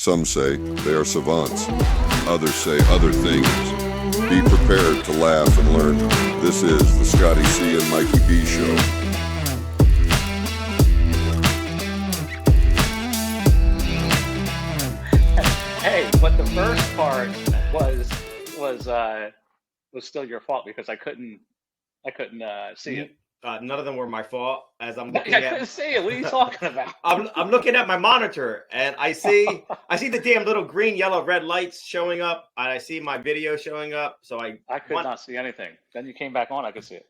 Some say they are savants. Others say other things. Be prepared to laugh and learn. This is the Scottie C and Mikey B Show. Hey, but the first part was still your fault because I couldn't see it. None of them were my fault. As I'm I looking couldn't at, see it. What are you talking about? I'm looking at my monitor, and I see the damn little green, yellow, red lights showing up, and I see my video showing up. So I could not see anything. Then you came back on. I could see it.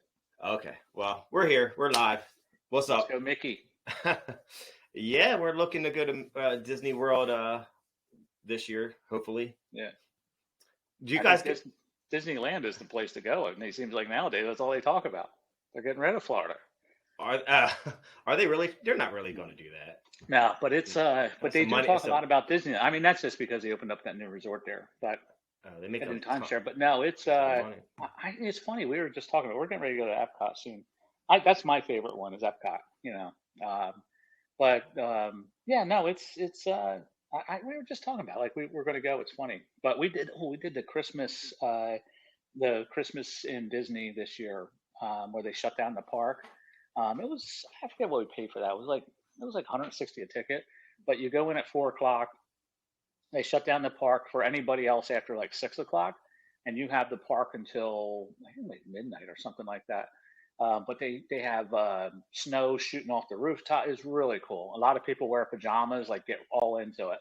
Okay, well, we're here. We're live. What's Let's up? go, Mickey. Yeah, we're looking to go to Disney World this year, hopefully. Yeah. Do you guys think Disneyland is the place to go? And it seems like nowadays that's all they talk about. They're getting rid of Florida. Are they really? They're not really going to do that. No, but it's but they do talk a lot so- about Disney. I mean, that's just because they opened up that new resort there, but They make in a timeshare. But no, it's money. it's funny. We were just talking about we're getting ready to go to Epcot soon. That's my favorite one is Epcot. Yeah, no, it's we were just talking about like we're going to go. It's funny, but we did the Christmas in Disney this year where they shut down the park. It was I forget what we paid for that. It was like 160 a ticket, but you go in at 4:00. They shut down the park for anybody else after like 6:00, and you have the park until I think like midnight or something like that. But they have snow shooting off the rooftop. It's really cool. A lot of people wear pajamas, like get all into it.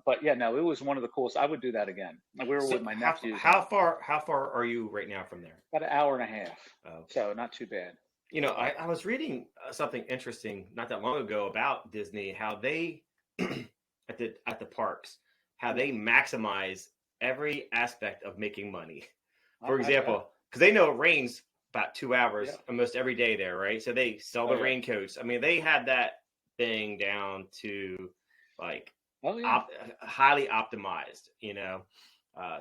But yeah, no, it was one of the coolest. I would do that again. We were with my nephews. How far are you right now from there? About an hour and a half. Oh. So not too bad. I was reading something interesting not that long ago about Disney, how they at the parks, how they maximize every aspect of making money. For example, because they know it rains about 2 hours almost every day there, right? So they sell the raincoats. I mean, they had that thing down to like highly optimized,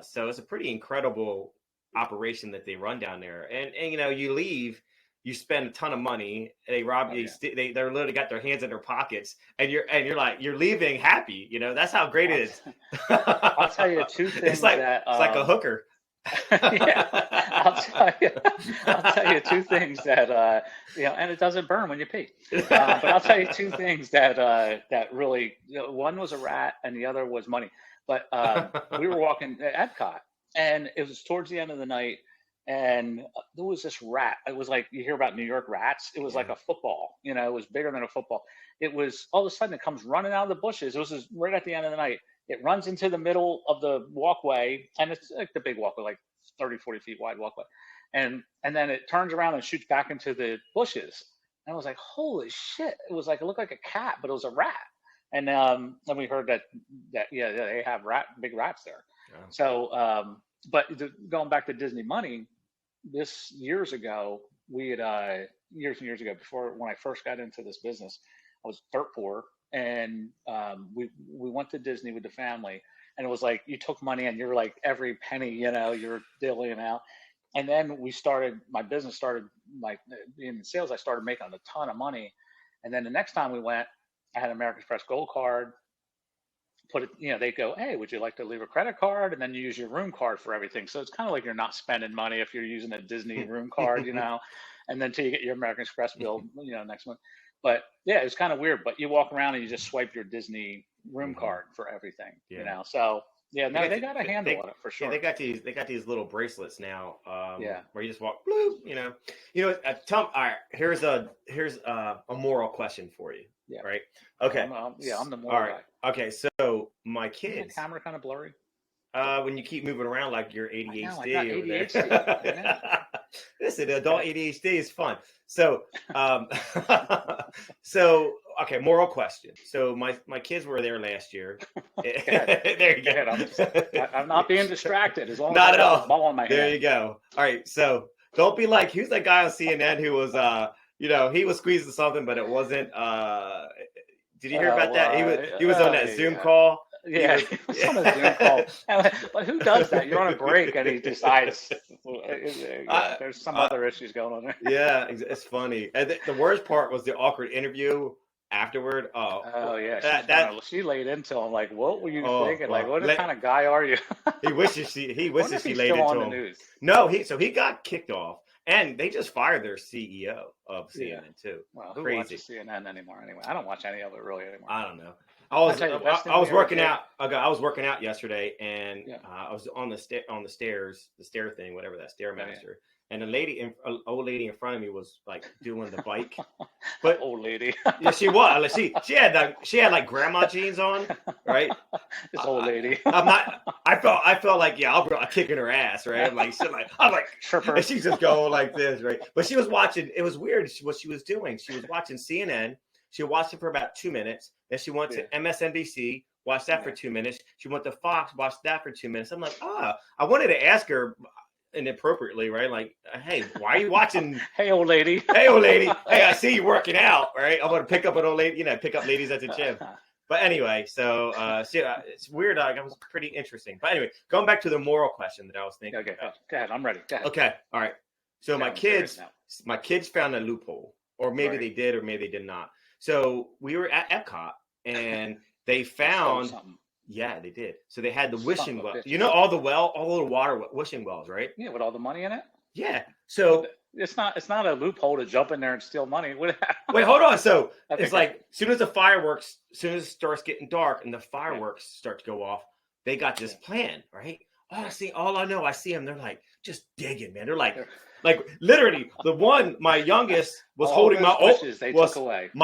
so it's a pretty incredible operation that they run down there. And you leave, you spend a ton of money, they rob you. They're literally got their hands in their pockets, and you're leaving happy. That's how great it is. I'll tell you two things. It's like a hooker. Yeah, I'll tell you two things that and it doesn't burn when you pee. But I'll tell you two things that really, one was a rat and the other was money. But we were walking at Epcot, and it was towards the end of the night, and there was this rat. It was like you hear about New York rats. It was like a football. It was bigger than a football. It was all of a sudden it comes running out of the bushes. It was just right at the end of the night. It runs into the middle of the walkway, and it's like the big walkway, like 30, 40 feet wide walkway. And then it turns around and shoots back into the bushes. And I was like, holy shit. It was like, it looked like a cat, but it was a rat. And then we heard that they have big rats there. Yeah. So, but going back to Disney money, this years ago, we had, years and years ago, before when I first got into this business, I was dirt poor. And we went to Disney with the family, and it was like you took money and you're like every penny, you're dealing out. And then my business started like in sales. I started making a ton of money. And then the next time we went, I had an American Express Gold card. Put it, they go, hey, would you like to leave a credit card? And then you use your room card for everything. So it's kind of like you're not spending money if you're using a Disney room card, and then till you get your American Express bill, next month. But yeah, it's kind of weird. But you walk around and you just swipe your Disney room card for everything, So yeah, no, they got a handle on it for sure. Yeah, they got these little bracelets now, where you just walk, bloop, all right, here's a moral question for you. Yeah. Right. Okay. I'm the moral guy. Okay. So my kids. Is the camera kind of blurry? When you keep moving around like your ADHD. I got ADHD. Listen, adult ADHD is fun. So, okay, moral question. So my kids were there last year. There you go. I'm not being distracted. As long as not I at got all. a ball on my There head. you go. All right. So don't be like, who's that guy on CNN who was, he was squeezing something, but it wasn't. Did you hear about that? He was on that Zoom call. Yeah, he was on a Zoom call. But who does that? You're on a break and he decides there's some other issues going on there. Yeah, it's funny. And the worst part was the awkward interview afterward. Oh yeah, she laid into him. Like, what were you thinking? Like, what kind of guy are you? He wishes she laid into him. News. No, he got kicked off, and they just fired their CEO of CNN too. Well, who watches CNN anymore? Anyway, I don't watch any of it really anymore. I don't know. I was working out. I was working out yesterday, and I was on the stairs, the stair thing, whatever that stairmaster. And an old lady in front of me was like doing the bike, but old lady. Yeah, she was. She had like grandma jeans on, right? This old lady. I felt like I'm kicking her ass, right? I'm like, and she's just going like this, right? But she was watching. It was weird what she was doing. She was watching CNN. She watched it for about 2 minutes. Then she went to MSNBC, watched that for 2 minutes. She went to Fox, watched that for 2 minutes. I'm like, I wanted to ask her inappropriately, right? Like, hey, why are you watching? Hey, old lady. Hey, old lady. Hey, I see you working out, right? I'm going to pick up an old lady, pick up ladies at the gym. But anyway, so it's weird. It was pretty interesting. But anyway, going back to the moral question that I was thinking. Okay, go ahead. I'm ready. Go ahead. Okay, all right. So my kids found a loophole, or maybe they did, or maybe they did not. So we were at Epcot, and they found. Yeah, they did. So they had the wishing well. All the water wishing wells, right? Yeah, with all the money in it. Yeah. So it's not a loophole to jump in there and steal money. Wait, hold on. So it's like as soon as it starts getting dark and the fireworks start to go off, they got this plan, right? I see them. They're like just digging, man. They're like literally my youngest was holding my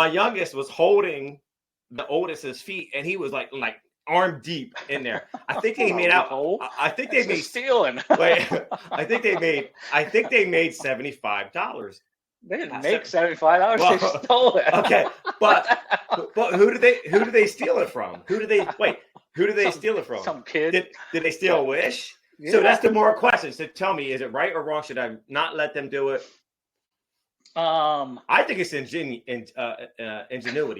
youngest was holding the oldest's feet, and he was like arm deep in there. I think they made out. I think they made stealing. Wait, I think they made $75. They didn't make $75. They stole it. Okay, but who do they steal it from? Who do they steal it from? Some kid. Did they steal a wish? Yeah. So that's the moral question. So tell me, is it right or wrong? Should I not let them do it? I think it's ingenuity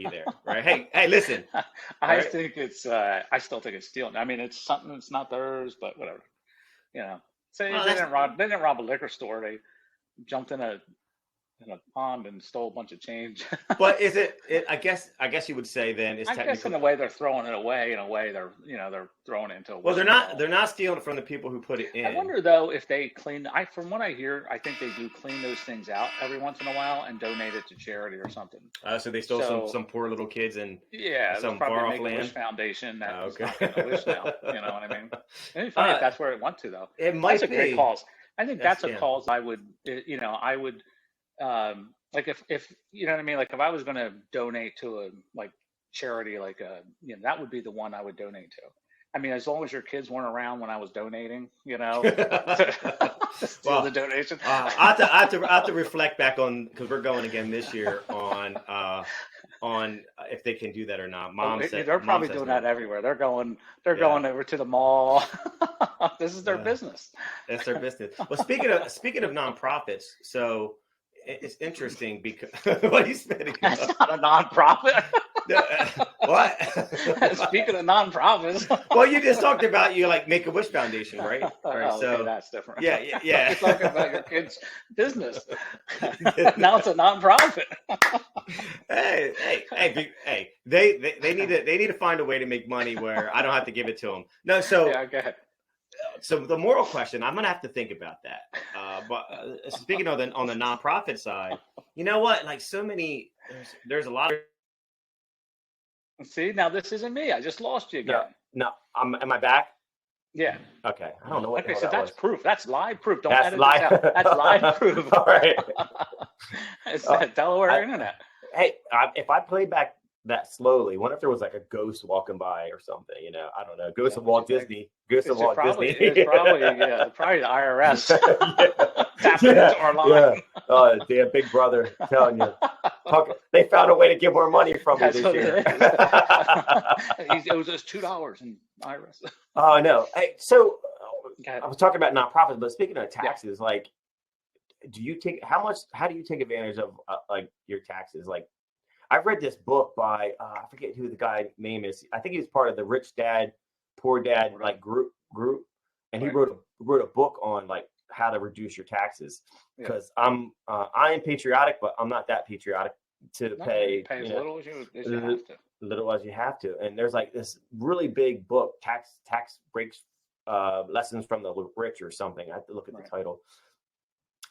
there, right? Hey, listen. I think it's. I still think it's stealing. I mean, it's something that's not theirs, but whatever. Say they didn't rob a liquor store. They jumped in a pond and stole a bunch of change. But is it? I guess you would say then it's. I guess in a way they're throwing it away. In a way they're throwing it into. Well, they're not stealing it from the people who put it in. I wonder though if they clean. From what I hear, I think they do clean those things out every once in a while and donate it to charity or something. So they stole some poor little kids and some far off land. Wish Foundation that not going to wish now. You know what I mean? It'd be funny if that's where it went to though. It might be. That's a great cause. I think that's a cause I would. I would. Like if you know what I mean, like if I was going to donate to a charity, that would be the one I would donate to. I mean, as long as your kids weren't around when I was donating, steal the donation. I have to reflect back on, because we're going again this year on if they can do that or not. They're probably doing that everywhere. They're going over to the mall. This is their business. That's their business. Well, speaking of nonprofits, so. It's interesting because what are you spending? That's not a nonprofit. What? Speaking of nonprofits. Well, you just talked about Make-A-Wish Foundation, right? So that's different. Yeah. You're talking about your kids' business. Now it's a nonprofit. Hey! They need to find a way to make money where I don't have to give it to them. No, so yeah, go ahead. So the moral question, I'm gonna have to think about that. But speaking of on the nonprofit side, you know what? There's a lot of. See, now this isn't me. I just lost you again. No. Am I back? Yeah. Okay. I don't know what. Okay, so that's proof. That's live proof. Don't that's edit live. It out. That's live proof. All right. It's that Delaware internet. Hey, if I play back that slowly, what if there was a ghost walking by or something? I don't know. Ghost of Walt Disney. Ghost of Walt Disney. It's probably the IRS. Tapping into our line. Yeah. Oh, damn Big Brother telling you. They found a way to get more money from me this year. It was just $2 in IRS. Oh no. Hey, so I was talking about nonprofits, but speaking of taxes, do you how do you take advantage of your taxes? I've read this book by I forget who the guy name is. I think he was part of the Rich Dad, Poor Dad group, and he wrote a book on how to reduce your taxes. Because I am patriotic, but I'm not that patriotic. to No, you pay, pay as little as you li- have to. little as you have to. And there's like this really big book, tax breaks, lessons from the rich or something. I have to look at the Right. title.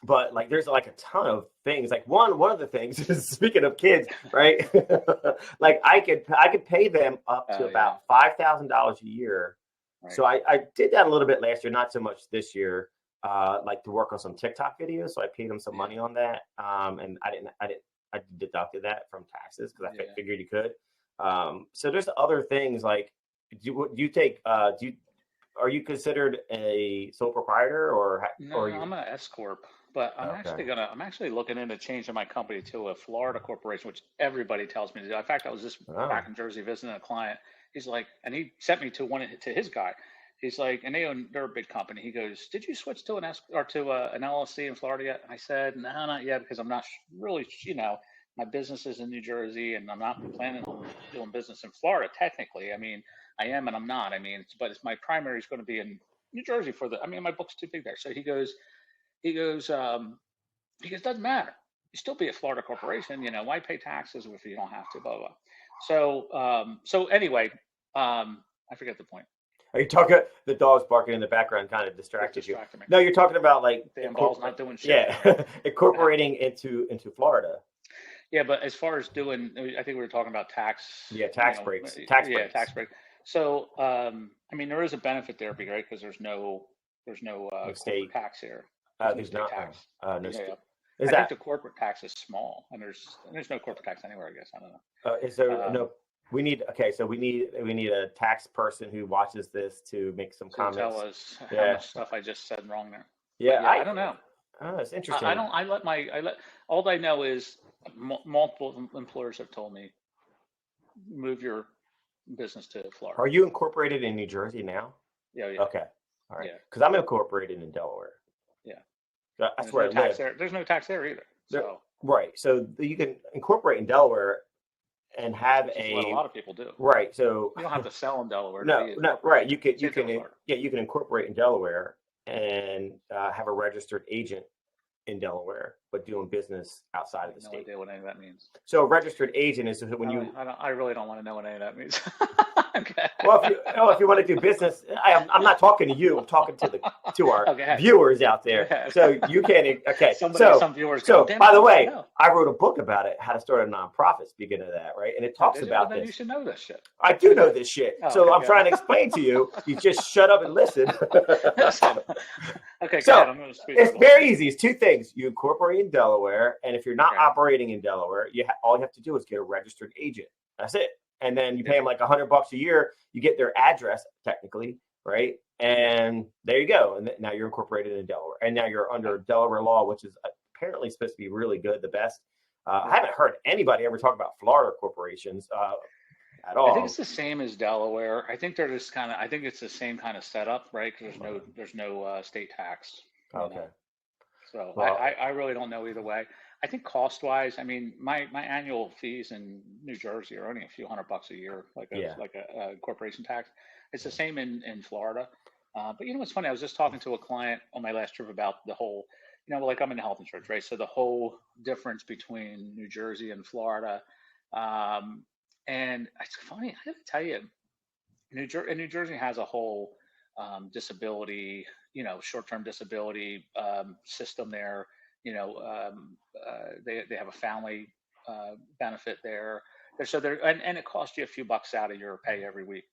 But like there's like a ton of things. Like one of the things is, speaking of kids, right? Like I could pay them up to Oh, yeah. about $5,000 a year. Right. So I did that a little bit last year, not so much this year. Like to work on some TikTok videos. So I paid them some money on that. And I deducted that from taxes because I figured you could. So there's other things like are you considered a sole proprietor or No, I'm an S corp, but I'm actually looking into changing my company to a Florida corporation, which everybody tells me to do. In fact, I was just back in Jersey visiting a client. He's like, and he sent me to his guy. He's like, and they're a big company. He goes, "Did you switch to an an LLC in Florida yet?" I said, "No, not yet, because I'm not really, my business is in New Jersey, and I'm not planning on doing business in Florida. Technically, I mean, I am and I'm not. I mean, but my primary is going to be in New Jersey my book's too big there." So he goes, doesn't matter. You still be a Florida corporation, why pay taxes if you don't have to, blah, blah. So anyway, I forget the point. Are you talking? The dog's barking in the background kind of distracted you. Me. No, you're talking about like damn ball's not doing shit. Yeah, incorporating into Florida. Yeah, but as far as doing, I think we were talking about tax. Yeah, tax breaks. Tax breaks. Tax break. So, I mean, there is a benefit there, right? Because there's no state tax here. There's no tax. No state. I think the corporate tax is small, and there's no corporate tax anywhere. I guess I don't know. Is there no? We need So we need a tax person who watches this to make some comments. Tell us how much stuff I just said wrong there. Yeah, I don't know. Oh, it's interesting. All I know is multiple employers have told me move your business to Florida. Are you incorporated in New Jersey now? Yeah. Okay. All right. Because I'm incorporated in Delaware. Yeah. That's where I live. There's no tax there either. So. Right. So you can incorporate in Delaware and have what a lot of people do. Right. So you don't have to sell in Delaware. No. Right. You can incorporate in Delaware and have a registered agent in Delaware, but doing business outside of the state. No idea what any of that means. So a registered agent is when I really don't want to know what any of that means. Okay. Well, if you want to do business, I'm not talking to you. I'm talking to our viewers out there. Yeah. So you can. Okay. Some viewers. By the way, I wrote a book about it, how to start a nonprofit. Speaking of that, right? And it talks about this. You should know this shit. I do know this shit. I'm trying to explain to you. You just shut up and listen. Okay. So it's very easy. It's two things. You incorporate in Delaware, and if you're not operating in Delaware, all you have to do is get a registered agent. That's it. And then you pay them like $100 a year. You get their address, technically, right? And there you go. And now you're incorporated in Delaware. And now you're under Delaware law, which is apparently supposed to be really good, the best. I haven't heard anybody ever talk about Florida corporations at all. I think it's the same as Delaware. I think they're just I think it's the same kind of setup, right? Because there's no state tax. Okay. So I really don't know either way. I think cost-wise, I mean, my annual fees in New Jersey are only a few $100 a year, like a corporation tax. It's the same in Florida. But what's funny? I was just talking to a client on my last trip about the whole, like I'm in health insurance, right? So the whole difference between New Jersey and Florida. And it's funny, I gotta tell you, New Jersey has a whole disability, short-term disability system there. They have a family benefit there. And it costs you a few bucks out of your pay every week.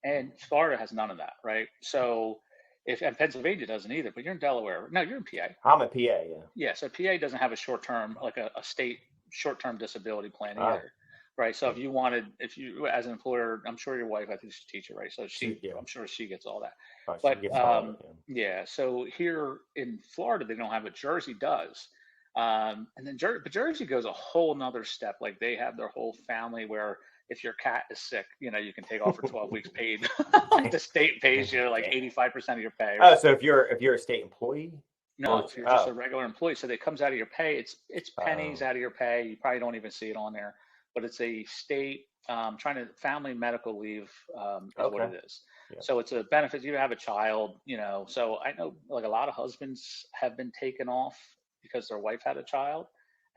And Florida has none of that, right? So and Pennsylvania doesn't either, but you're in Delaware. No, you're in PA. I'm a PA, yeah. Yeah, so PA doesn't have a short-term, like a state short-term disability plan either. Right. So if you, as an employer, I'm sure your wife, I think she's a teacher, right? So I'm sure she gets all that. But so here in Florida, they don't have it. Jersey does. And then Jersey goes a whole nother step. Like they have their whole family where if your cat is sick, you can take off for 12 weeks paid. Like the state pays you like 85% of your pay. Right? Oh, so if you're a state employee? No, if you're just a regular employee. So it comes out of your pay. It's pennies out of your pay. You probably don't even see it on there. But it's a state family medical leave is what it is. Yeah. So it's a benefit. You have a child, So I know like a lot of husbands have been taken off because their wife had a child,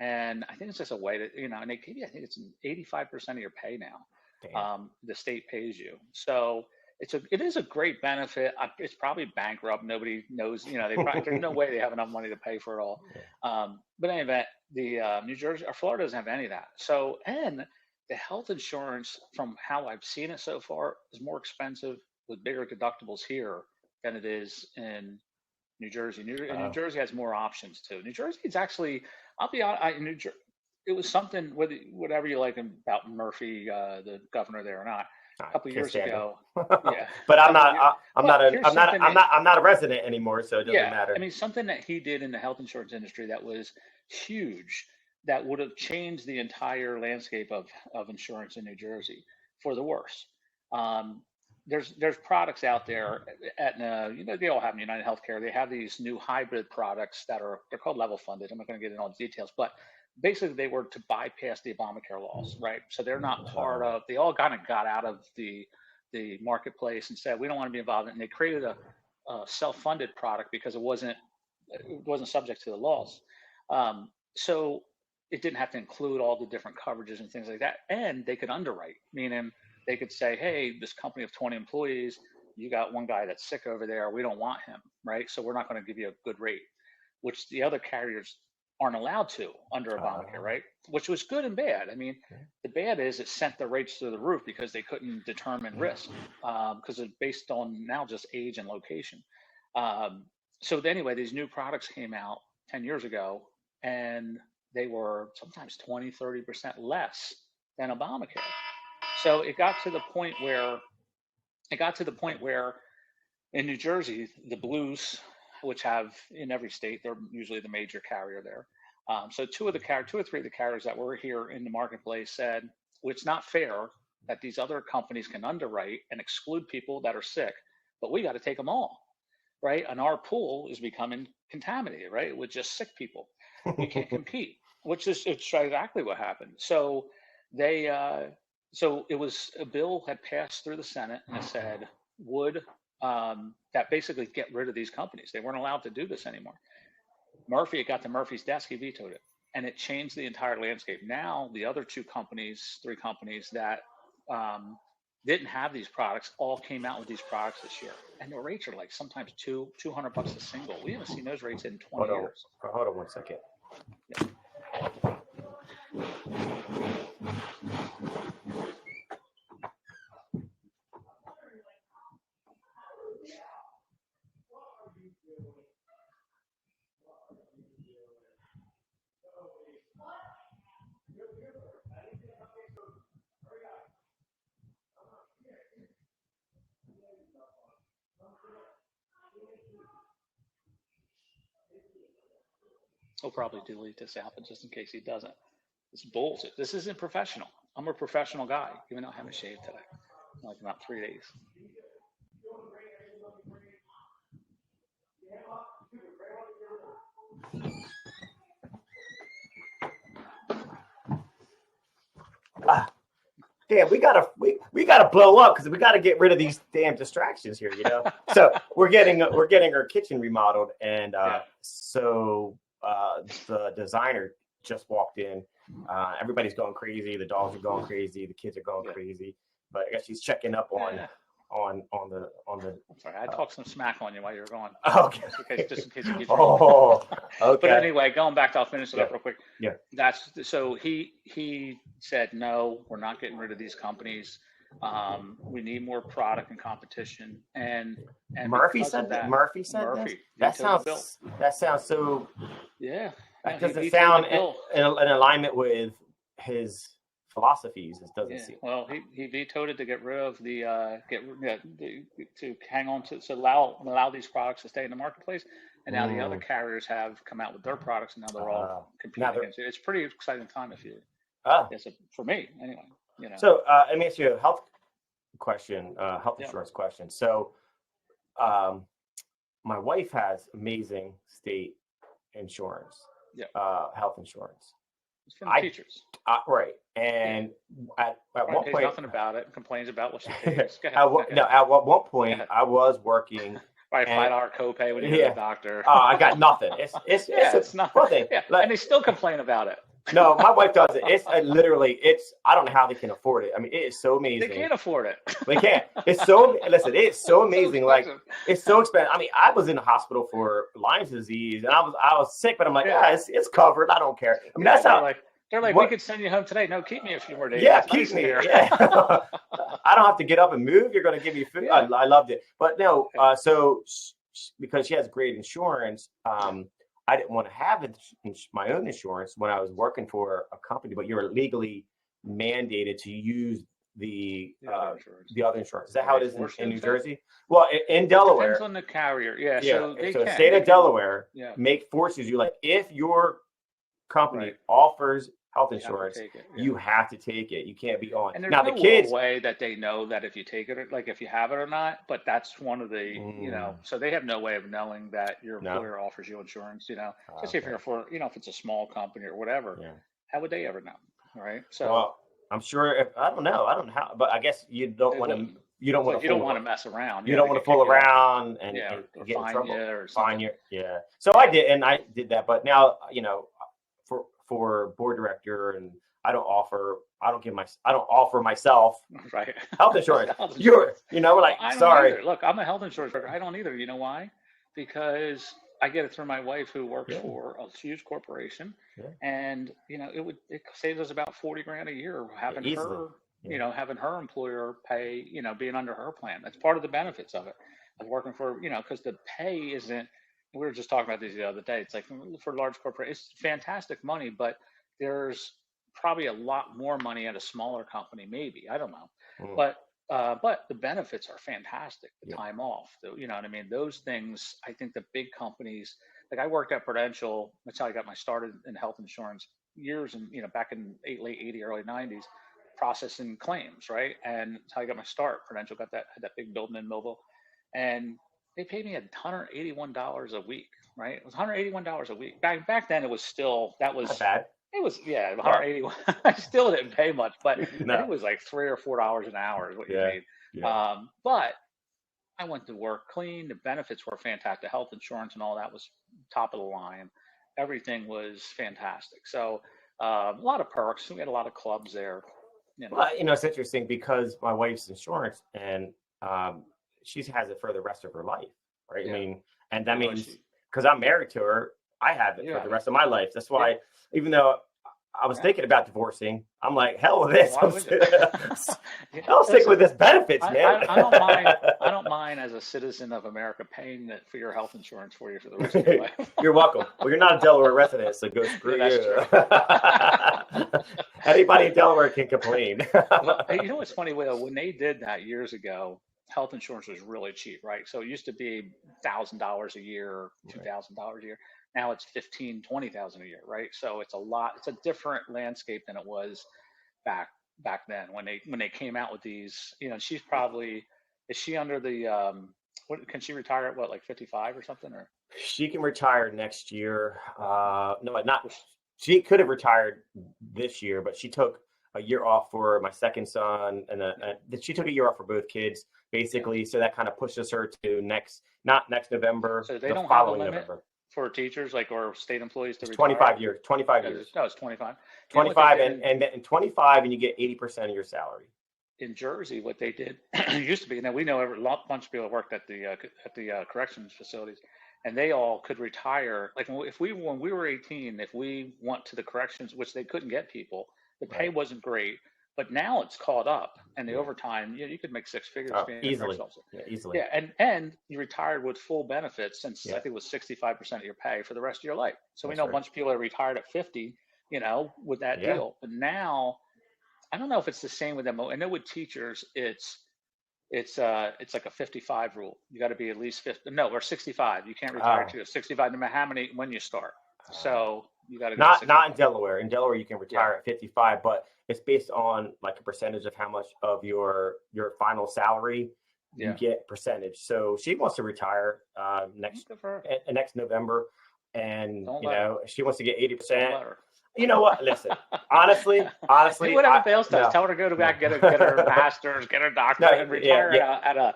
And I think it's just a way to, and they give you, I think it's 85% of your pay now. Damn. The state pays you. So it is a great benefit. It's probably bankrupt. Nobody knows, there's no way they have enough money to pay for it all. But in any event, the New Jersey or Florida doesn't have any of that. So, and the health insurance, from how I've seen it so far, is more expensive with bigger deductibles here than it is in New Jersey. New Jersey has more options too. New Jersey is actually, I'll be honest, it was something, whatever you like about Murphy, the governor there or not, a couple of years ago. Yeah. But I'm not a resident anymore, so it doesn't matter. I mean, something that he did in the health insurance industry that was huge, that would have changed the entire landscape of insurance in New Jersey for the worse. There's products out there at they all have in United Healthcare. They have these new hybrid products they're called level funded. I'm not going to get into all the details, but basically they were to bypass the Obamacare laws, right? So they're not part of. They all kind of got out of the marketplace and said we don't want to be involved in it. And they created a self-funded product because it wasn't subject to the laws. So it didn't have to include all the different coverages and things like that, and they could underwrite, meaning they could say, hey, this company of 20 employees, you got one guy that's sick over there. We don't want him, right? So we're not going to give you a good rate, which the other carriers aren't allowed to under Obamacare, right? Which was good and bad. I mean, the bad is it sent the rates through the roof because they couldn't determine risk because it's based on now just age and location. So anyway, these new products came out 10 years ago, and they were sometimes 20, 30% less than Obamacare. So it got to the point where in New Jersey, the Blues, which have in every state, they're usually the major carrier there. So two or three of the carriers that were here in the marketplace said, well, it's not fair that these other companies can underwrite and exclude people that are sick, but we got to take them all, right? And our pool is becoming contaminated, right, with just sick people. We can't compete, which is exactly what happened. So so it was a bill had passed through the Senate, and it said would that basically get rid of these companies. They weren't allowed to do this anymore. It got to Murphy's desk, he vetoed it, and it changed the entire landscape. Now the other three companies that didn't have these products all came out with these products this year, and the rates are like sometimes $200 a single. We haven't seen those rates in 20 years. Hold on 1 second. Yeah. He'll probably delete this out, but just in case he doesn't. It's bullshit. This isn't professional. I'm a professional guy, even though I haven't shaved today. Like about 3 days. Damn, we gotta blow up because we gotta get rid of these damn distractions here, So we're getting our kitchen remodeled, and so the designer just walked in. Everybody's going crazy. The dogs are going crazy. The kids are going crazy. But I guess she's checking up on the. I'm sorry, I talked some smack on you while you were going. Okay. Just in case you get okay. But anyway, going back, I'll finish it up real quick. Yeah. So he said, no, we're not getting rid of these companies. We need more product and competition. And Murphy said that. Murphy said that. That sounds so. Yeah. That doesn't sound in alignment with his philosophies. It doesn't seem. Well, he vetoed it to get rid of to hang on to allow these products to stay in the marketplace, and now the other carriers have come out with their products, and now they're all competing against it. It's a pretty exciting time for me anyway. So let me ask you a health insurance question. So, my wife has amazing state insurance. Health insurance. It's from the teachers. Right. And at one point, nothing about it. Complains about what she pays. At one point, I was working. Right, $5 copay when you go to the doctor. I got nothing. It's nothing. Yeah. And they still complain about it. No, my wife does it. It's literally, I don't know how they can afford it. I mean, it is so amazing. They can't afford it. They can't. Listen, it's so amazing. Like, expensive. it's so expensive. I mean, I was in the hospital for Lyme's disease and I was sick, but I'm like, it's covered. I don't care. I mean, that's how. They're like, we could send you home today. No, keep me a few more days. Yeah, It's keep nice me. here. Yeah. I don't have to get up and move. You're going to give me food. Yeah. I loved it. But no, so because she has great insurance, I didn't want to have my own insurance when I was working for a company, but you're legally mandated to use the other insurance. Is that how it is in New Jersey? Well, in Delaware. Depends on the carrier. Yeah. So So the state of Delaware forces you, like, if your company offers health insurance, you have to take it. You can't be on. And there's now no the kids way that they know that if you take it, like if you have it or not. But that's one of the, so they have no way of knowing that your employer offers you insurance. Especially if you're if it's a small company or whatever. Yeah. How would they ever know? Right. So well, I'm sure. I don't know how, but I guess you don't want to. You don't want to mess around. You don't want to fool around and get in trouble. Or fine you. Yeah. So I did that, but now for board director, and I don't offer myself health insurance. We're like, sorry. Either. Look, I'm a health insurance broker. I don't either. You know why? Because I get it through my wife who works for a huge corporation, and it saves us about $40,000 a year having having her employer pay, being under her plan. That's part of the benefits of it, of working for, because the pay isn't. We were just talking about this the other day. It's like for large corporations, it's fantastic money, but there's probably a lot more money at a smaller company. Maybe, I don't know, but the benefits are fantastic. The time off, you know what I mean? Those things, I think the big companies, like I worked at Prudential. That's how I got my start in health insurance years, and back in late '80s, early '90s, processing claims, right? And that's how I got my start. Prudential had that big building in Mobile, and they paid me $181 a week, right? It was $181 a week. Back then, it was still not bad. It was 181. I still didn't pay much, but it was like $3 or $4 an hour is what you made. Yeah. But I went to work clean. The benefits were fantastic. Health insurance and all that was top of the line. Everything was fantastic. So a lot of perks. We had a lot of clubs there. Well, it's interesting because my wife's insurance and she has it for the rest of her life, right? Yeah. I mean, and that means because I'm married to her, I have it for the rest of my life. That's why, even though I was thinking about divorcing, I'm like, hell with this. I'll stick with this benefits, man. I don't mind as a citizen of America paying for your health insurance for you for the rest of your life. You're welcome. Well, you're not a Delaware resident, so go screw you. Anybody in Delaware can complain. Well, you know what's funny, Will? When they did that years ago, health insurance was really cheap, right? So it used to be $1,000 a year, $2,000 a year. Now it's $15,000, $20,000 a year, right? So it's a lot. It's a different landscape than it was back then when they came out with these. She's probably, is she under the can she retire at like 55 or something? Or she can retire next year. No, not. She could have retired this year, but she took a year off for my second son, and she took a year off for both kids, basically. So that kind of pushes her to not next November, so they the don't following have a limit November. For teachers, or state employees to retire? 25 years. 25 years. No, it's 25. 25 and 25, and you get 80% of your salary. In Jersey, what they did, it used to be, now we know a bunch of people that worked at the corrections facilities, and they all could retire. Like when we were 18, if we went to the corrections, which they couldn't get people, the pay wasn't great, but now it's caught up, and the overtime, you could make six figures easily. Easily. Yeah, and you retired with full benefits since I think it was 65% of your pay for the rest of your life. So we know a bunch of people that retired at 50, with that deal. But now, I don't know if it's the same with them. I know with teachers, it's like a 55 rule. You got to be at least 50. No, or 65. You can't retire to 65 no matter when you start. So you got to not in Delaware. In Delaware, you can retire at 55, but it's based on like a percentage of how much of your final salary you get percentage. So she wants to retire next November, and she wants to get 80%. You know what? Listen, honestly, whatever fails does. Tell her to go back, get her master's, get her doctorate, and retire at a.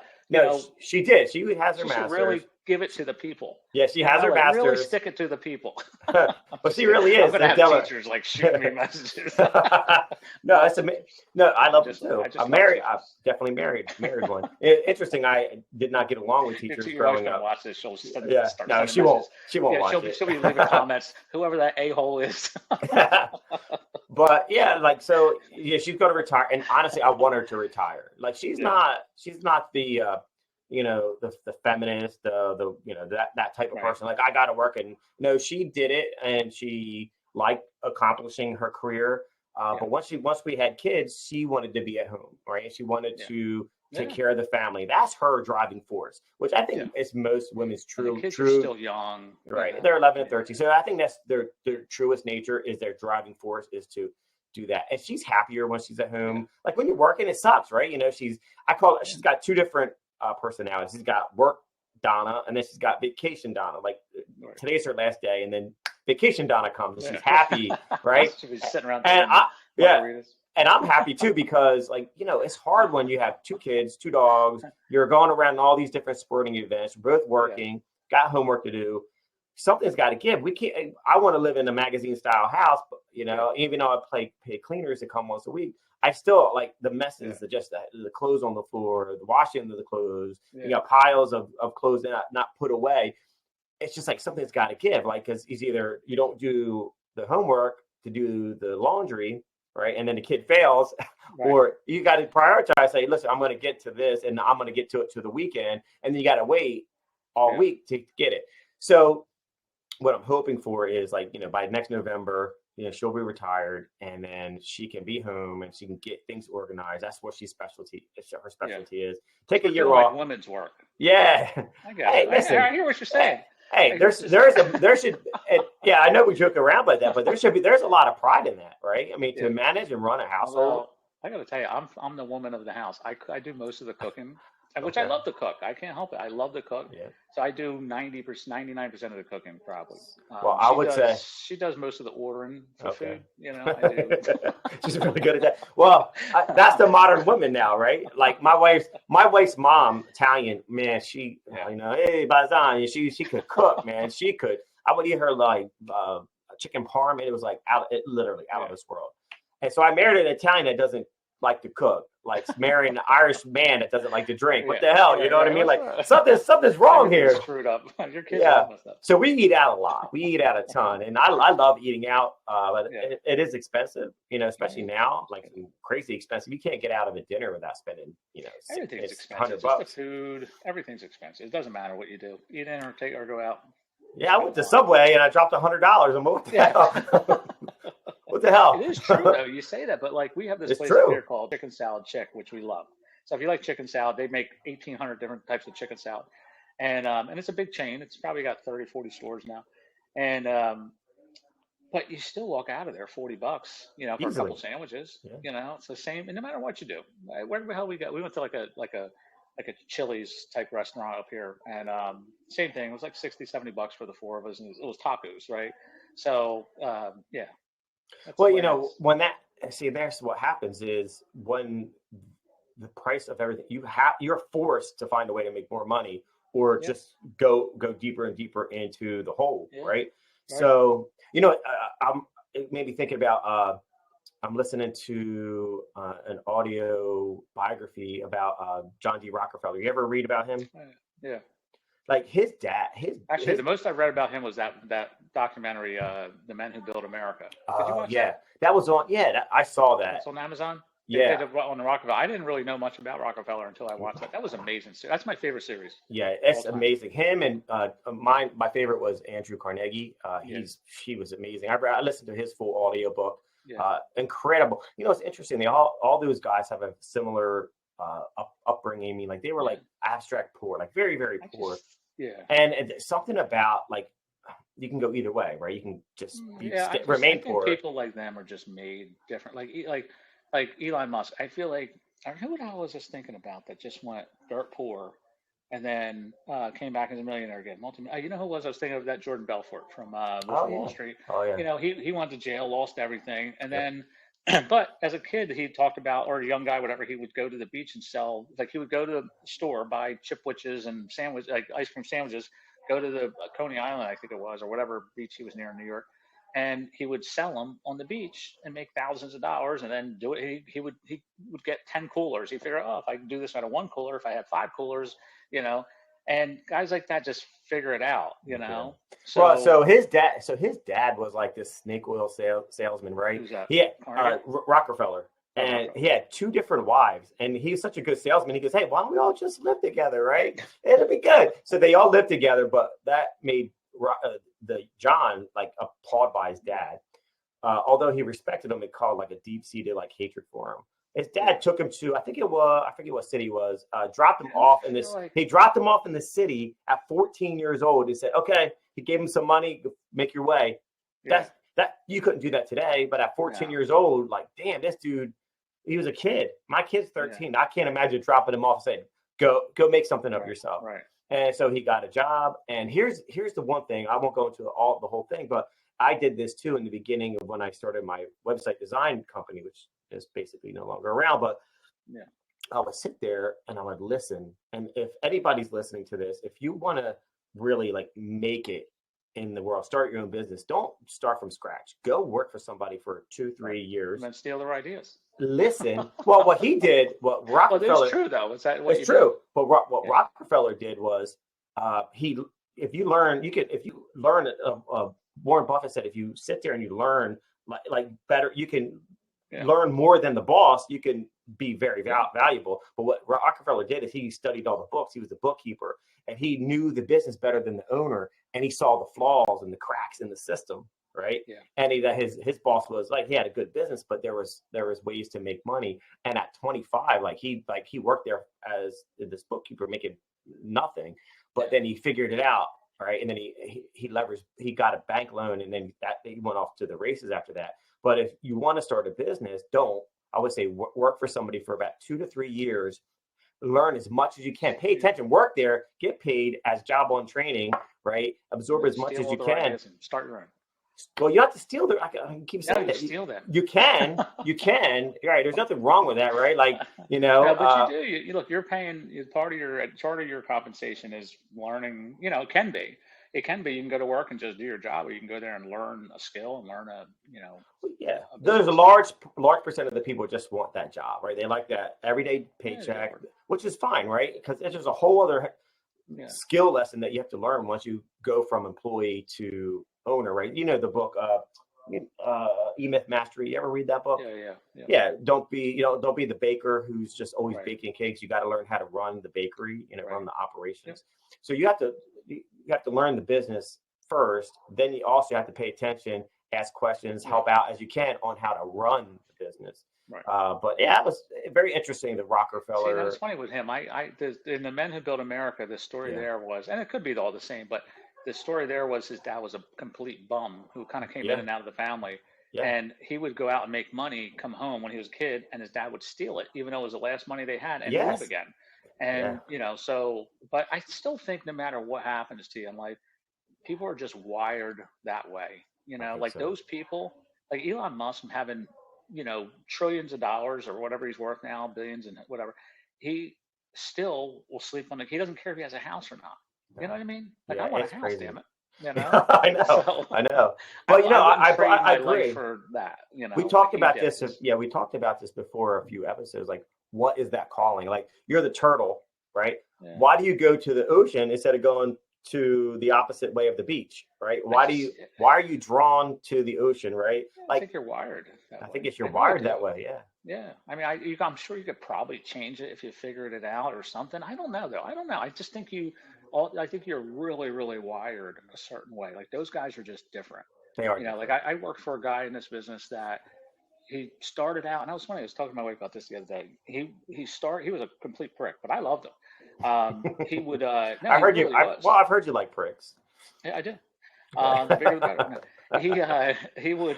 She did. She has her master's. give it to the people. Yeah, she has her Like, really master's. stick it to the people. But she really is. I'm gonna They're have teachers like shooting me messages. No, it's no, I love it I too. just I'm love married. teachers. I'm definitely married one. Interesting. I did not get along with teachers Your wife's growing gonna up. watch this. She'll start Yeah, no, sending she won't. messages. She won't watch it. She'll be leaving comments. Whoever that a-hole is. But yeah, like so, yeah, she's going to retire, and honestly, I want her to retire. Like she's not the the feminist, the that type of person. Like I got to work, and no, she did it, and she liked accomplishing her career. But once we had kids, she wanted to be at home, right? She wanted to take care of the family. That's her driving force, which I think is most women's true. The kids are still young, right? They're 11 and 13, so I think that's their truest nature is their driving force is to do that. And she's happier when she's at home. Like when you're working, it sucks, right? She's got two different personalities. She's got work Donna, and then she's got vacation Donna. Like today's her last day, and then vacation Donna comes, and she's happy, right? She'll be sitting around. And I'm happy too because, like, it's hard when you have two kids, two dogs. You're going around all these different sporting events. We're both working, got homework to do. Something's got to give. We can't. I want to live in a magazine style house, but even though I pay cleaners to come once a week, I still like the messes, just the clothes on the floor, the washing of the clothes. You got piles of clothes not put away. It's just like something's got to give. Like, because it's either you don't do the homework to do the laundry, right, and then the kid fails, or you got to prioritize. Say, listen, I'm going to get to this, and I'm going to get to it to the weekend, and then you got to wait all week to get it. So, what I'm hoping for is by next November, she'll be retired, and then she can be home and she can get things organized. That's what her specialty is. Take a year off. Like women's work. Yeah. I got it. Listen, I hear what you're saying. Hey, there should. Yeah, I know we joke around about that, but there's a lot of pride in that, right? I mean, to manage and run a household. Well, I got to tell you, I'm the woman of the house. I do most of the cooking, which I love to cook. I can't help it. I love to cook. Yeah. So I do 90%, 99% of the cooking probably. Well, I would say she does most of the ordering for food. I do. She's really good at that. Well, that's the modern woman now, right? Like my wife's mom, Italian, man. She, hey, Bazan, she could cook, man. She could. I would eat her like chicken parm, and it was like literally out of this world. And so I married an Italian that doesn't like to cook, like marrying an Irish man that doesn't like to drink. What the hell? You know what I mean? Like something's wrong here. Screwed up. Your kids are messed up. So we eat out a lot. We eat out a ton, and I love eating out. But it is expensive, especially now, like crazy expensive. You can't get out of a dinner without spending, everything's expensive. Just the food, everything's expensive. It doesn't matter what you do. Eat in or go out. Yeah, I went to Subway and I dropped $100. I'm what the hell? What the hell? It is true though. You say that, but like we have this place up here called Chicken Salad Chick, which we love. So if you like chicken salad, they make 1,800 different types of chicken salad, and it's a big chain. It's probably got 30, 40 stores now, and but you still walk out of there $40, for a couple sandwiches. Yeah. It's the same, and no matter what you do, where the hell we go? We went to like a Chili's type restaurant up here, and same thing. It was like $60, $70 for the four of us, and it was tacos, right? So yeah. Well, when that's what happens is when the price of everything you're forced to find a way to make more money, or just go deeper and deeper into the hole, right? So it made me thinking about. I'm listening to an audio biography about John D. Rockefeller. You ever read about him? Yeah. Like his dad. The most I read about him was that documentary, "The Men Who Built America." Did you watch that? That was on. Yeah, I saw that. It's on Amazon. On the Rockefeller. I didn't really know much about Rockefeller until I watched that. That was amazing. That's my favorite series. Yeah, it's amazing. Him and my favorite was Andrew Carnegie. He was amazing. I listened to his full audio book. Yeah. Incredible. It's interesting. They all those guys have a similar upbringing. I mean, like they were like abstract poor, like very, very poor. And something about like you can go either way, right? You can just remain poor. People like them are just made different. Like Elon Musk. I feel like who what I was just thinking about that just went dirt poor, and then came back as a millionaire again. You know who was? I was thinking of that Jordan Belfort from Wall Street. Oh yeah. He went to jail, lost everything, and then But as a kid, he talked about, or a young guy, whatever, he would go to the beach and sell, like he would go to the store, buy chipwiches and sandwich, like ice cream sandwiches, go to the Coney Island, I think it was, or whatever beach he was near in New York, and he would sell them on the beach and make thousands of dollars, and then do it. He would get 10 coolers. He figured, oh, if I can do this out of one cooler, if I have 5 coolers, you know, and guys like that just figure it out, you know. Well, so his dad was like this snake oil salesman, right? Who's that? He had Carnegie? Rockefeller, and he had 2 different wives, and he was such a good salesman. He goes, "Hey, why don't we all just live together, right? It'll be good." So they all lived together, but that made the John like appalled by his dad. Although he respected him, it called like a deep-seated like hatred for him. His dad took him to, I forget what city it was, dropped him off in this. He dropped him off in the city at 14 years old. He said, okay, he gave him some money, make your way. Yeah. That you couldn't do that today, but at 14 years old, like, damn, this dude, he was a kid. My kid's 13. Yeah. I can't imagine dropping him off and saying, go make something of yourself. Right. And so he got a job. And here's the one thing, I won't go into the whole thing, but I did this too in the beginning of when I started my website design company, which is basically no longer around, but I would sit there and I would listen. And if anybody's listening to this, if you want to really like make it in the world, start your own business, don't start from scratch. Go work for somebody for 2-3 years. And then steal their ideas. Listen. Well, what he did, what Rockefeller. Well, it's true though. Is that what it's true. Did? But what Rockefeller did was if you learn Warren Buffett said, if you sit there and you learn like better, you can learn more than the boss, you can be very valuable. But what Rockefeller did is he studied all the books. He was the bookkeeper and he knew the business better than the owner. And he saw the flaws and the cracks in the system. Right. Yeah. And his boss was like, he had a good business, but there was ways to make money. And at 25, he worked there as this bookkeeper making nothing, but then he figured it out. Right. And then he leveraged, he got a bank loan and then he went off to the races after that. But if you want to start a business, I would say work for somebody for about 2 to 3 years, learn as much as you can, pay attention, work there, get paid as job on training, right? Absorb as much as you can. Start your own. Well, you have to steal them. I keep saying that. Steal them. You can. You're right. There's nothing wrong with that, right? Like, you know. Yeah, but you do. You look, you're paying part of your compensation is learning. You know, it can be. You can go to work and just do your job, or you can go there and learn a skill and learn Yeah, there's a large percent of the people just want that job, right? They like that everyday paycheck, which is fine, right? Because it's just a whole other skill lesson that you have to learn once you go from employee to owner, right? You know the book, E-Myth Mastery. You ever read that book? Yeah. Don't be the baker who's just always baking cakes. You got to learn how to run the bakery, run the operations. So you have to learn the business first. Then you also have to pay attention, ask questions, help out as you can on how to run the business. Right. But yeah, it was very interesting. The Rockefeller. See, that's funny with him. In the Men Who Built America, the story there was, and it could be all the same, but the story there was his dad was a complete bum who kind of came in and out of the family. Yeah. And he would go out and make money, come home when he was a kid, and his dad would steal it, even though it was the last money they had, and move again. And, but I still think no matter what happens to you in life, people are just wired that way. Those people, like Elon Musk having, trillions of dollars or whatever he's worth now, billions and whatever, he still will sleep on he doesn't care if he has a house or not. You know what I mean? Like, I want a house, crazy. damn it. I know. But I agree for that. We talked about this. We talked about this before a few episodes. Like, what is that calling? Like, you're the turtle, right? Yeah. Why do you go to the ocean instead of going to the opposite way of the beach, right? Why are you drawn to the ocean, right? I think you're wired. I think you're wired that way. Yeah. Yeah. I mean, I'm sure you could probably change it if you figured it out or something. I don't know though. I just think I think you're really, really wired a certain way. Like, those guys are just different. They are. Like I worked for a guy in this business that he started out, and I was funny. I was talking to my wife about this the other day. He was a complete prick, but I loved him. He would. No, I've heard you. I've heard you like pricks. Yeah, I did. The bigger the better. No. He would.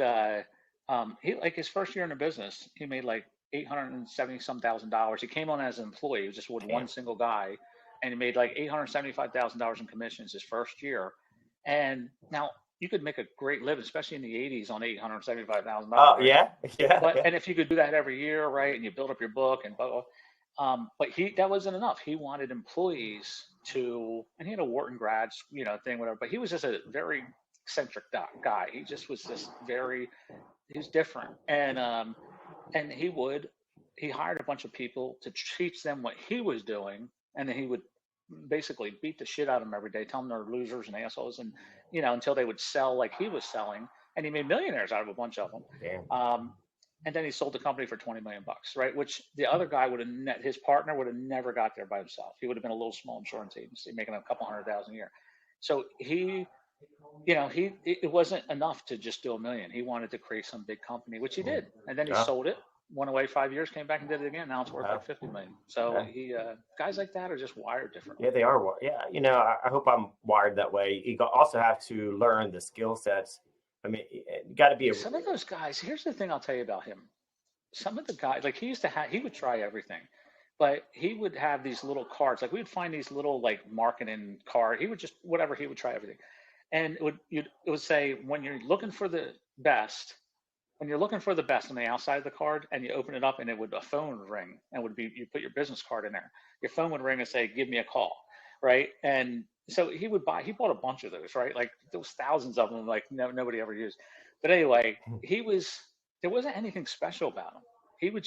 He like his first year in the business, he made like $870,000. He came on as an employee. He was just with one single guy. And he made like $875,000 in commissions his first year. And now you could make a great living, especially in the 80s on $875,000. Oh, Right? yeah. Yeah. But Yeah. and if you could do that every year, right, and you build up your book and blah, blah, but that wasn't enough. He wanted employees to, and he had a Wharton grad, thing, whatever. But he was just a very eccentric guy. He just was just he was different, and he hired a bunch of people to teach them what he was doing, and then he would basically beat the shit out of them every day, tell them they're losers and assholes, and until they would sell like he was selling, and he made millionaires out of a bunch of them. Damn. And then he sold the company for $20 million, right? Which the other guy his partner would have never got there by himself. He would have been a little small insurance agency making a couple $100,000 a year. So it wasn't enough to just do $1 million. He wanted to create some big company, which he did. And then he sold it, went away 5 years, came back and did it again. Now it's worth like $50 million. So guys like that are just wired differently. Yeah, they are. Yeah. I hope I'm wired that way. You also have to learn the skill sets. I mean, you got to be some of those guys. Here's the thing I'll tell you about him. Some of the guys, like he would try everything, but he would have these little cards. Like we would find these little like marketing card. He would just whatever. He would try everything, and it would say when you're looking for the best. When you're looking for the best on the outside of the card, and you open it up, and a phone would ring, and you put your business card in there. Your phone would ring and say, "Give me a call," right? And so he bought a bunch of those, right? Like there was thousands of them, like nobody ever used. But anyway, there wasn't anything special about him. He would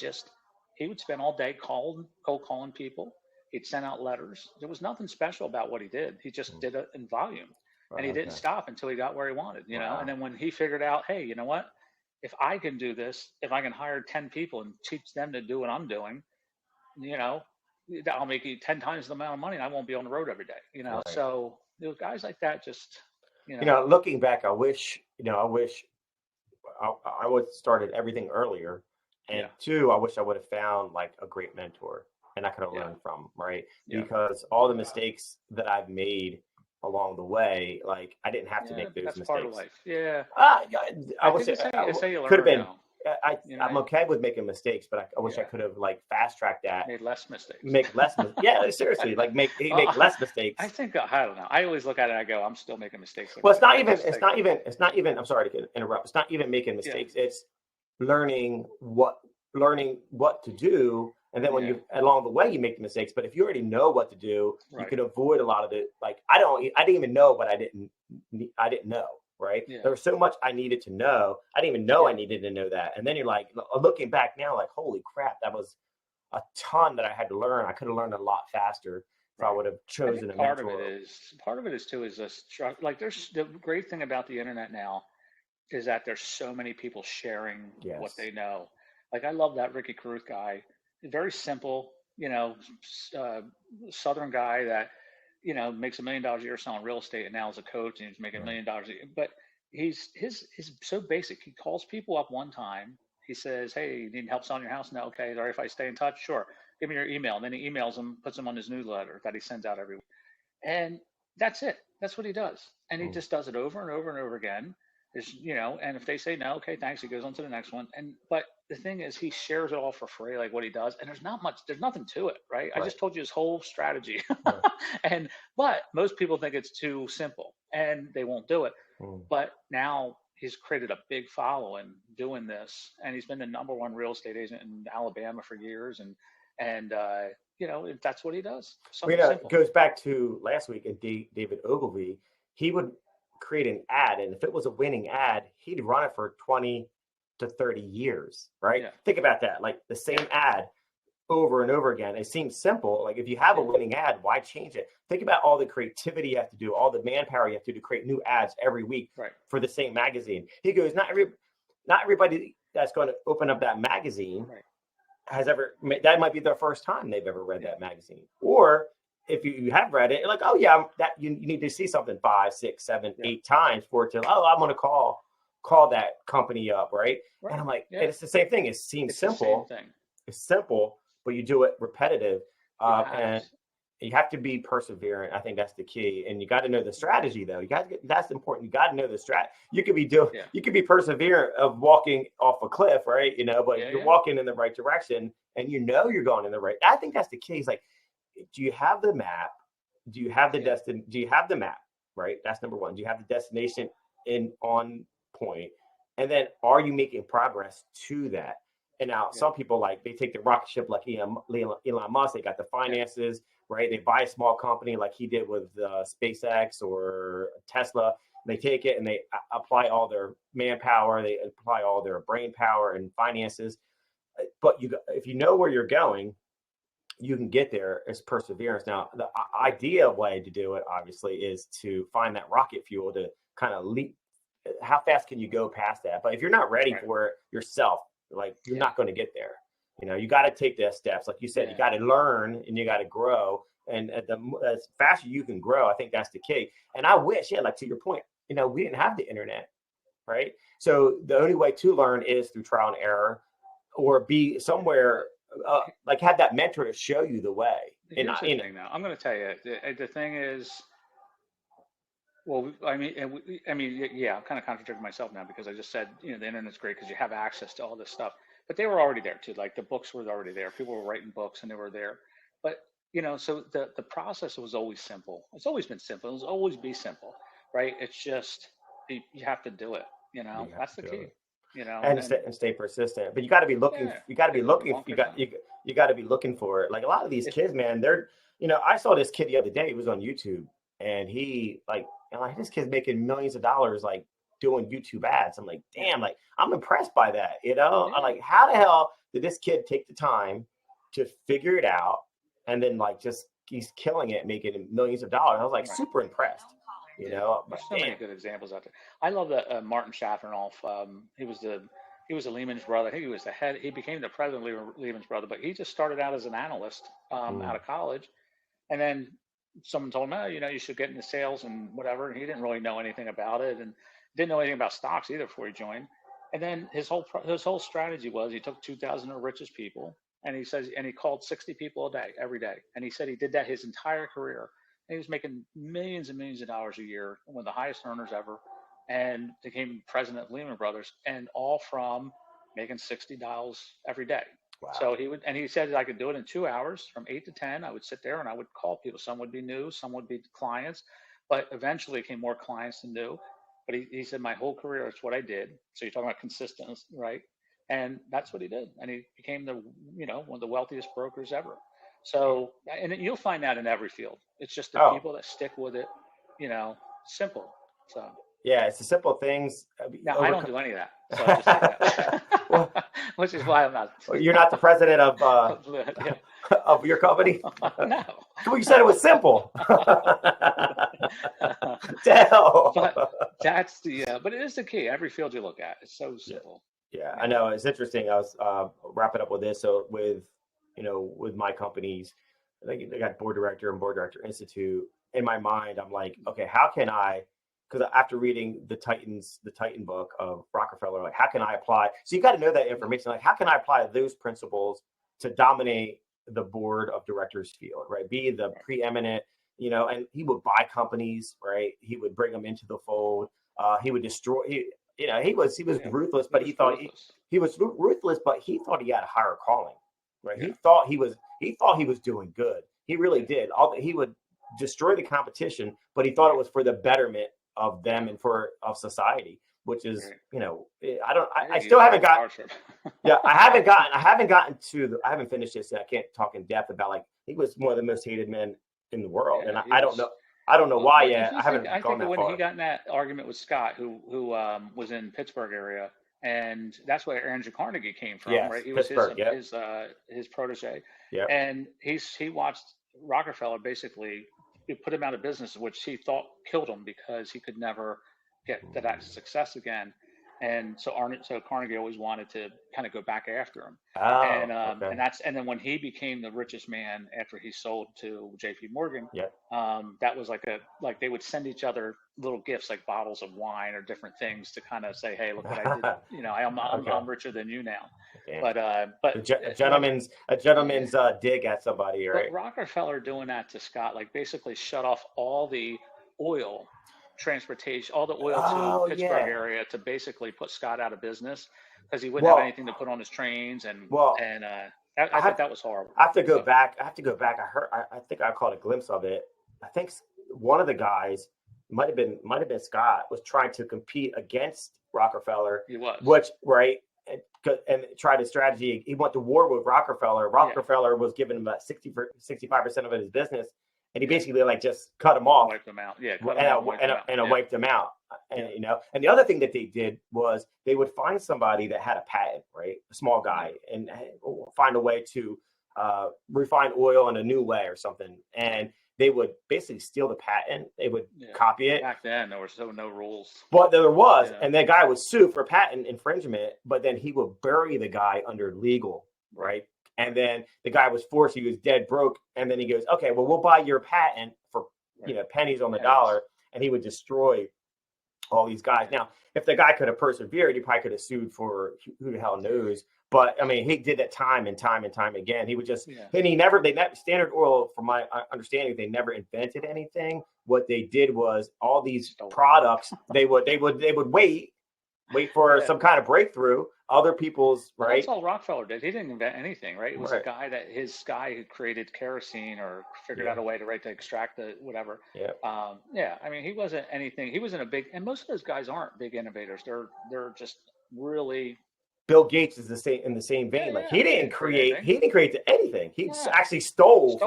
spend all day cold calling people. He'd send out letters. There was nothing special about what he did. He just did it in volume, and he didn't stop until he got where he wanted, And then when he figured out, hey, you know what? If I can do this, if I can hire 10 people and teach them to do what I'm doing, I'll make you 10 times the amount of money and I won't be on the road every day, Right. So guys like that just, looking back, I wish I would have started everything earlier. And two, I wish I would have found like a great mentor and I could have learned from, right? Yeah. Because all the mistakes that I've made along the way, like I didn't have to make those that's mistakes. part of life. Yeah. I would say could have been. I'm okay with making mistakes, but I wish I could have like fast tracked that. Made less mistakes. Make less. Seriously, like make less mistakes. I think I don't know. I always look at it and I go, I'm still making mistakes. Well, it's not even. I'm sorry to interrupt. It's not even making mistakes. Yeah. It's learning what to do. And then when you along the way you make the mistakes, but if you already know what to do, you can avoid a lot of it. Like I didn't even know what I didn't know. Right. Yeah. There was so much I needed to know. I didn't even know I needed to know that. And then you're like looking back now, like, holy crap, that was a ton that I had to learn. I could have learned a lot faster if I would have chosen a mentor. Part of it is this like there's the great thing about the internet now is that there's so many people sharing what they know. Like I love that Ricky Caruth guy. Very simple, Southern guy that, makes $1 million a year selling real estate and now is a coach and he's making $1 million a year. But he's so basic. He calls people up one time. He says, hey, you need help selling your house? No. Okay. All right. If I stay in touch, sure. Give me your email. And then he emails them, puts them on his newsletter that he sends out every week. And that's it. That's what he does. And he just does it over and over and over again. And if they say no, okay, thanks. He goes on to the next one. But the thing is, he shares it all for free, like what he does. And there's nothing to it, right? I just told you his whole strategy. But most people think it's too simple and they won't do it. But now he's created a big following doing this. And he's been the #1 real estate agent in Alabama for years. And that's what he does. It goes back to last week at David Ogilvy. He would create an ad, and if it was a winning ad, he'd run it for 20 to 30 years, right? Yeah. Think about that, like the same ad over and over again. It seems simple. Like if you have a winning ad, why change it? Think about all the creativity you have to do, all the manpower you have to do to create new ads every week for the same magazine. He goes, not everybody that's going to open up that magazine has ever, that might be their first time they've ever read that magazine. Or if you have read it, you're like, oh yeah, that you need to see something 5, 6, 7, 8 times for it to, I'm going to call that company up, right? And I'm like, and it's the same thing. It seems simple. It's simple, but you do it repetitive, and you have to be perseverant. I think that's the key, and you got to know the strategy, though. That's important. You got to know the strat. You could be you could be perseverant of walking off a cliff, right? But you're walking in the right direction, and you're going in the right. I think that's the key. It's like, do you have the map? Do you have the Do you have the map? Right. That's number one. Do you have the destination on point? And then are you making progress to that? And now some people they take the rocket ship like Elon Musk. They got the finances, right? They buy a small company like he did with SpaceX or Tesla. They take it and they apply all their manpower. They apply all their brain power and finances. But if you know where you're going, you can get there. It's perseverance. Now, the ideal way to do it, obviously, is to find that rocket fuel to kind of leap. How fast can you go past that? But if you're not ready for it yourself, you're not going to get there. You got to take the steps. Like you said, you got to learn and you got to grow. And as faster you can grow, I think that's the key. And I wish, to your point, we didn't have the internet, right? So the only way to learn is through trial and error, or be somewhere have that mentor to show you the way. Here's the thing now. I'm going to tell you, the thing is, well, I'm kind of contradicting myself now because I just said, the internet's great because you have access to all this stuff. But they were already there too. Like the books were already there. People were writing books and they were there. But, so the process was always simple. It's always been simple. It'll always be simple, right? It's just, you have to do it. That's the key. And stay persistent. But you got to be looking. Yeah, you got to be looking. You got to be looking for it. Like a lot of these kids, man. They're, I saw this kid the other day. He was on YouTube, and he this kid's making millions of dollars, doing YouTube ads. I'm like, damn, I'm impressed by that. I'm like, how the hell did this kid take the time to figure it out, and then he's killing it, making millions of dollars. I was super impressed. There's so many good examples out there. I love that Martin Schaffnerhoff. He was the Lehman's brother. I think he was the head. He became the president of Lehman's brother, but he just started out as an analyst out of college, and then someone told him, you should get into sales and whatever. And he didn't really know anything about it, and didn't know anything about stocks either before he joined. And then his whole strategy was he took 2,000 of the richest people, and he called 60 people a day every day, and he said he did that his entire career. He was making millions and millions of dollars a year, one of the highest earners ever, and became president of Lehman Brothers, and all from making $60 every day. Wow. So he said I could do it in 2 hours from 8 to 10. I would sit there and I would call people. Some would be new, some would be clients, but eventually it became more clients than new. But he said my whole career, it's what I did. So you're talking about consistency, right? And that's what he did. And he became one of the wealthiest brokers ever. So, and you'll find that in every field. It's just the people that stick with it, simple. So yeah, it's the simple things. Now I don't do any of that. So I just say that. Which is why I'm not. You're not the president of of your company? No. Well, you said it was simple. Hell. But that's but it is the key. Every field you look at, it's so simple. Yeah, I know. It's interesting. I was wrapping up with this. So with my companies, they got board director and board director institute. In my mind, I'm like, okay, how can I? Because after reading the Titan book of Rockefeller, how can I apply? So you got to know that information. How can I apply those principles to dominate the board of directors field, right? Be the preeminent, and he would buy companies, right? He would bring them into the fold. He would destroy. He was ruthless, but he thought he was ruthless, but he thought he had a higher calling, right? Yeah. He thought he was doing good. He really did. He would destroy the competition, but he thought it was for the betterment of them and of society, which is, I still haven't gotten. Yeah, I haven't finished this yet. I can't talk in depth about he was one of the most hated men in the world, and I don't know why yet. I haven't gone that far. When he got in that argument with Scott, who was in Pittsburgh area, and that's where Andrew Carnegie came from, right? He was his protege, and he watched Rockefeller basically put him out of business, which he thought killed him because he could never get to that success again. And so Carnegie always wanted to kind of go back after him. And then when he became the richest man after he sold to J.P. Morgan, that was like they would send each other little gifts like bottles of wine or different things to kind of say, hey, look what I did. I'm richer than you now. Okay. But a gentleman's dig at somebody, right? But Rockefeller doing that to Scott, basically shut off all the oil transportation, all the oil to Pittsburgh area to basically put Scott out of business because he wouldn't have anything to put on his trains I think that was horrible. I have to go back. I think I caught a glimpse of it. I think one of the guys might have been Scott was trying to compete against Rockefeller. He was. Which right. And tried a strategy. He went to war with Rockefeller. Rockefeller was giving him about 65% of his business, and he basically like just cut him off, wiped him out. Yeah, and wiped him out. And you know, and the other thing that they did was they would find somebody that had a patent, right, a small guy, and find a way to refine oil in a new way or something, and they would basically steal the patent. They would copy it. Back then, there were no rules. But there was, and that guy was sued for patent infringement, but then he would bury the guy under legal, right? And then the guy was forced, he was dead broke. And then he goes, okay, well, we'll buy your patent for, pennies on the dollar. And he would destroy all these guys. Now, if the guy could have persevered, he probably could have sued for who the hell knows. But I mean, he did that time and time and time again. He would just, and Standard Oil, from my understanding, they never invented anything. What they did was all these products, they would wait for some kind of breakthrough. Other people's, right? That's all Rockefeller did. He didn't invent anything, right? It was his guy who created kerosene or figured out a way to extract the whatever. Yeah. I mean, he wasn't anything. He wasn't a big, and most of those guys aren't big innovators. They're just really. Bill Gates is in the same vein. He didn't create anything. He actually stole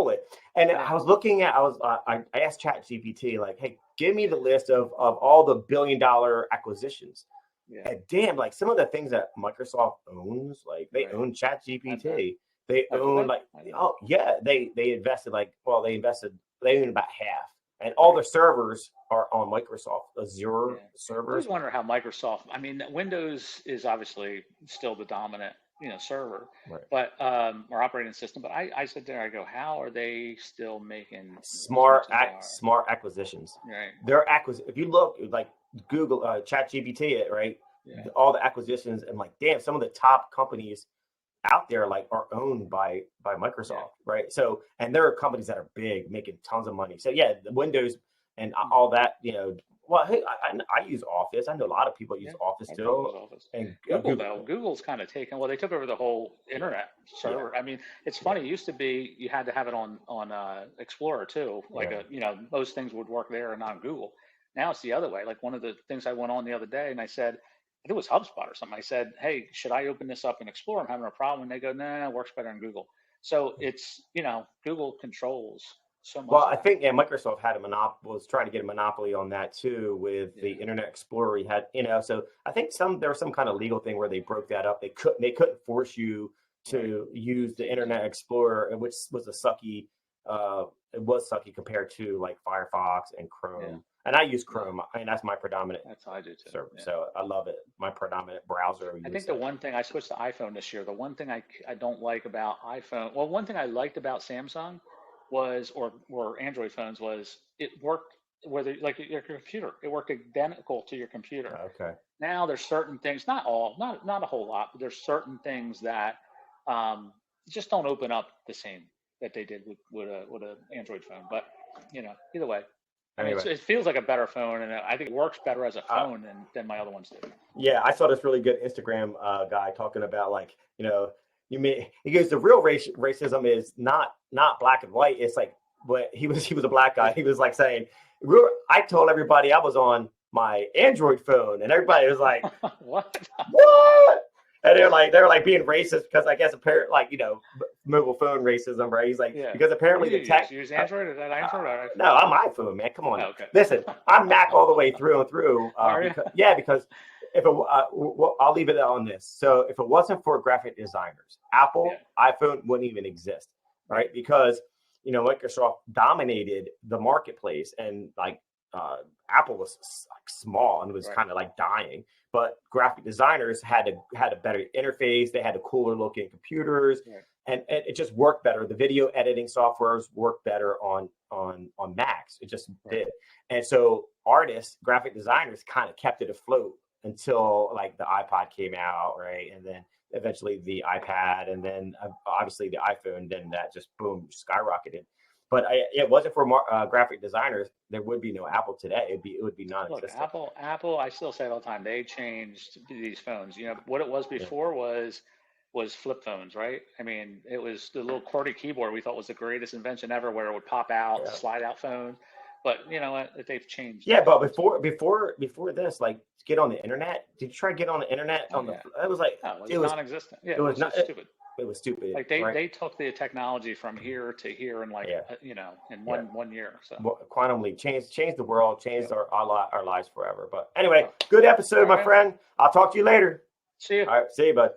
it. And I was looking at, I asked ChatGPT, like, hey, give me the list of all the $1 billion acquisitions. Yeah. And damn, like some of the things that Microsoft owns, like they own ChatGPT. They own they invested they own about half. And all the servers are on Microsoft Azure servers. I always wonder how Microsoft. I mean, Windows is obviously still the dominant, server, but or operating system. But I sit there, I go, how are they still making smart acquisitions? Right. Their if you look like Google, ChatGPT, it right. Yeah. All the acquisitions and like, damn, some of the top companies out there like are owned by Microsoft, right? So, and there are companies that are big, making tons of money. So yeah, the Windows and all that, well, hey, I use Office. I know a lot of people use Office still. And Google's kind of taken. Well, they took over the whole internet server. Yeah. I mean, it's funny. It used to be you had to have it on Explorer too. Like most things would work there and not on Google. Now it's the other way. Like one of the things I went on the other day, and I said, I think it was HubSpot or something. I said, hey, should I open this up in Explorer? I'm having a problem. And they go, nah, it works better in Google. So it's, Google controls so much. Well, I think Microsoft had was trying to get a monopoly on that too with the Internet Explorer. He had, so I think there was some kind of legal thing where they broke that up. They couldn't force you to use the Internet Explorer, which was it was sucky compared to like Firefox and Chrome. Yeah. And I use Chrome. I mean, that's my predominant. That's how I do too. Server, so I love it. My predominant browser. I think the one thing I switched to iPhone this year. The one thing I don't like about iPhone. Well, one thing I liked about Samsung was, or Android phones was, it worked whether like your computer. It worked identical to your computer. Okay. Now there's certain things, not a whole lot, but there's certain things that just don't open up the same that they did with an Android phone. But either way. I mean, it feels like a better phone, and I think it works better as a phone than my other ones do. Yeah, I saw this really good Instagram guy talking about like, he goes, the real racism is not black and white. It's like, but he was a black guy. He was like saying, I told everybody I was on my Android phone, and everybody was like, what? And they're like being racist because I guess apparently mobile phone racism, right? He's like, because apparently the tech. Use Android? Is that Android? No, I'm iPhone, man. Come on. Oh, okay. Listen, I'm Mac all the way through and through. Because if I'll leave it on this. So if it wasn't for graphic designers, Apple, iPhone wouldn't even exist, right? Because Microsoft dominated the marketplace, and like Apple was like small and was kind of like dying. But graphic designers had a better interface. They had a cooler looking computers, and it just worked better. The video editing softwares worked better on Macs. It just did. And so artists, graphic designers, kind of kept it afloat until like the iPod came out, right? And then eventually the iPad, and then obviously the iPhone. Then that just boom skyrocketed. But it wasn't for graphic designers, there would be no Apple today. It would be non-existent. Look, Apple. I still say it all the time. They changed these phones. What it was before was flip phones, right? I mean, it was the little QWERTY keyboard we thought was the greatest invention ever, where it would pop out, slide out phone. But you know what? They've changed. Yeah, but before this, like get on the internet. Did you try to get on the internet? It was like no, it was non-existent. Yeah, it was not stupid. It was stupid. Like they took the technology from here to here in like you know, in one year. So Quantum leap changed the world, changed our lives forever. But anyway, good episode, my friend. I'll talk to you later. See you. All right, see you, bud.